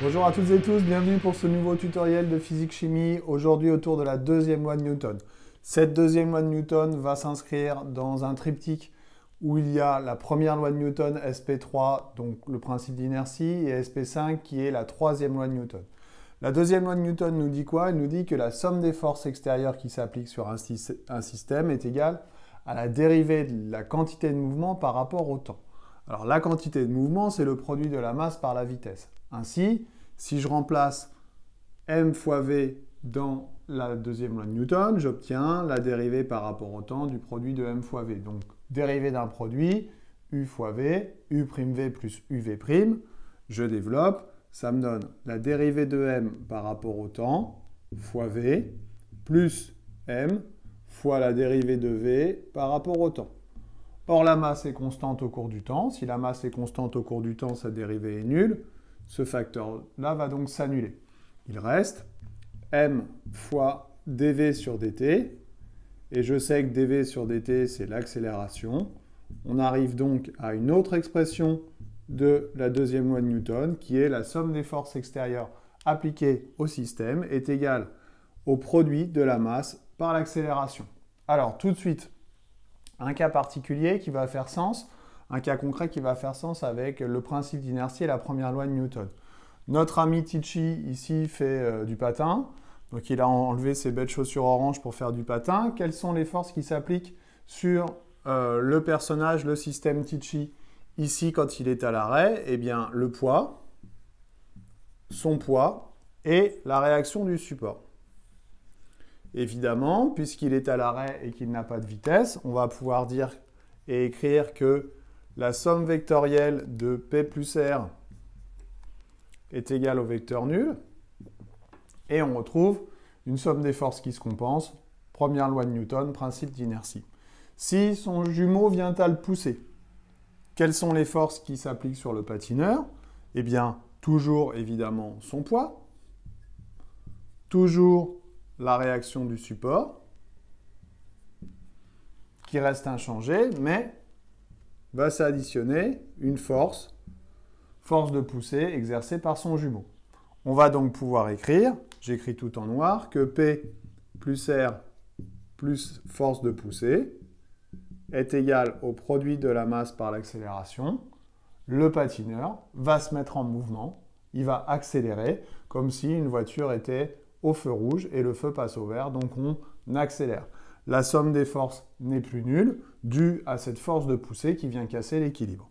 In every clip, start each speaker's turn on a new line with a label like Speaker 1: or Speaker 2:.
Speaker 1: Bonjour à toutes et tous, bienvenue pour ce nouveau tutoriel de physique-chimie, aujourd'hui autour de la deuxième loi de Newton. Cette deuxième loi de Newton va s'inscrire dans un triptyque où il y a la première loi de Newton, SP3, donc le principe d'inertie, et SP5 qui est la troisième loi de Newton. La deuxième loi de Newton nous dit quoi? Elle nous dit que la somme des forces extérieures qui s'appliquent sur un système est égale à la dérivée de la quantité de mouvement par rapport au temps. Alors la quantité de mouvement, c'est le produit de la masse par la vitesse. Ainsi, si je remplace m fois v dans la deuxième loi de Newton, j'obtiens la dérivée par rapport au temps du produit de m fois v. Donc, dérivée d'un produit, u fois v, u'v plus uv', je développe, ça me donne la dérivée de m par rapport au temps, fois v, plus m, fois la dérivée de v par rapport au temps. Or, la masse est constante au cours du temps. Si la masse est constante au cours du temps, sa dérivée est nulle. Ce facteur-là va donc s'annuler. Il reste m fois dv sur dt. Et je sais que dv sur dt, c'est l'accélération. On arrive donc à une autre expression de la deuxième loi de Newton, qui est la somme des forces extérieures appliquées au système est égale au produit de la masse par l'accélération. Alors, tout de suite, un cas particulier qui va faire sens, un cas concret qui va faire sens avec le principe d'inertie et la première loi de Newton. Notre ami Tichy, ici, fait du patin. Donc, il a enlevé ses belles chaussures oranges pour faire du patin. Quelles sont les forces qui s'appliquent sur le personnage, le système Tichy, ici, quand il est à l'arrêt? Eh bien, le poids, son poids et la réaction du support. Évidemment, puisqu'il est à l'arrêt et qu'il n'a pas de vitesse, on va pouvoir dire et écrire que la somme vectorielle de P plus R est égale au vecteur nul. Et on retrouve une somme des forces qui se compensent. Première loi de Newton, principe d'inertie. Si son jumeau vient à le pousser, quelles sont les forces qui s'appliquent sur le patineur? Eh bien, toujours évidemment son poids, toujours la réaction du support, qui reste inchangée, mais va s'additionner une force de poussée exercée par son jumeau. On va donc pouvoir écrire, j'écris tout en noir, que P plus R plus force de poussée est égal au produit de la masse par l'accélération. Le patineur va se mettre en mouvement, il va accélérer, comme si une voiture était au feu rouge et le feu passe au vert, donc on accélère. La somme des forces n'est plus nulle, due à cette force de poussée qui vient casser l'équilibre.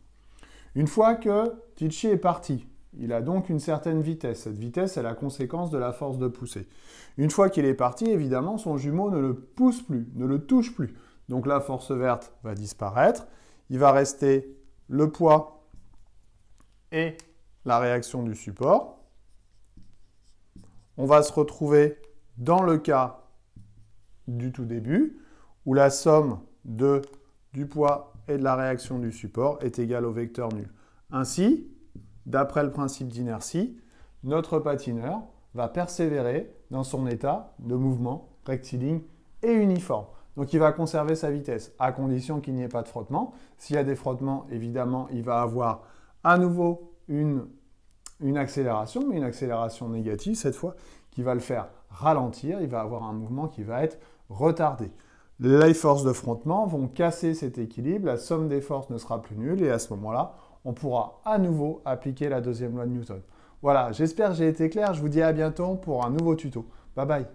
Speaker 1: Une fois que Tichy est parti, il a donc une certaine vitesse. Cette vitesse est la conséquence de la force de poussée. Une fois qu'il est parti, évidemment, son jumeau ne le pousse plus, ne le touche plus. Donc la force verte va disparaître. Il va rester le poids et la réaction du support. On va se retrouver dans le cas du tout début, où la somme du poids et de la réaction du support est égale au vecteur nul. Ainsi, d'après le principe d'inertie, notre patineur va persévérer dans son état de mouvement rectiligne et uniforme. Donc il va conserver sa vitesse, à condition qu'il n'y ait pas de frottement. S'il y a des frottements, évidemment, il va avoir à nouveau une accélération, mais une accélération négative cette fois, qui va le faire ralentir, il va avoir un mouvement qui va être retardé. Les forces de frottement vont casser cet équilibre, la somme des forces ne sera plus nulle, et à ce moment-là, on pourra à nouveau appliquer la deuxième loi de Newton. Voilà, j'espère que j'ai été clair, je vous dis à bientôt pour un nouveau tuto. Bye bye.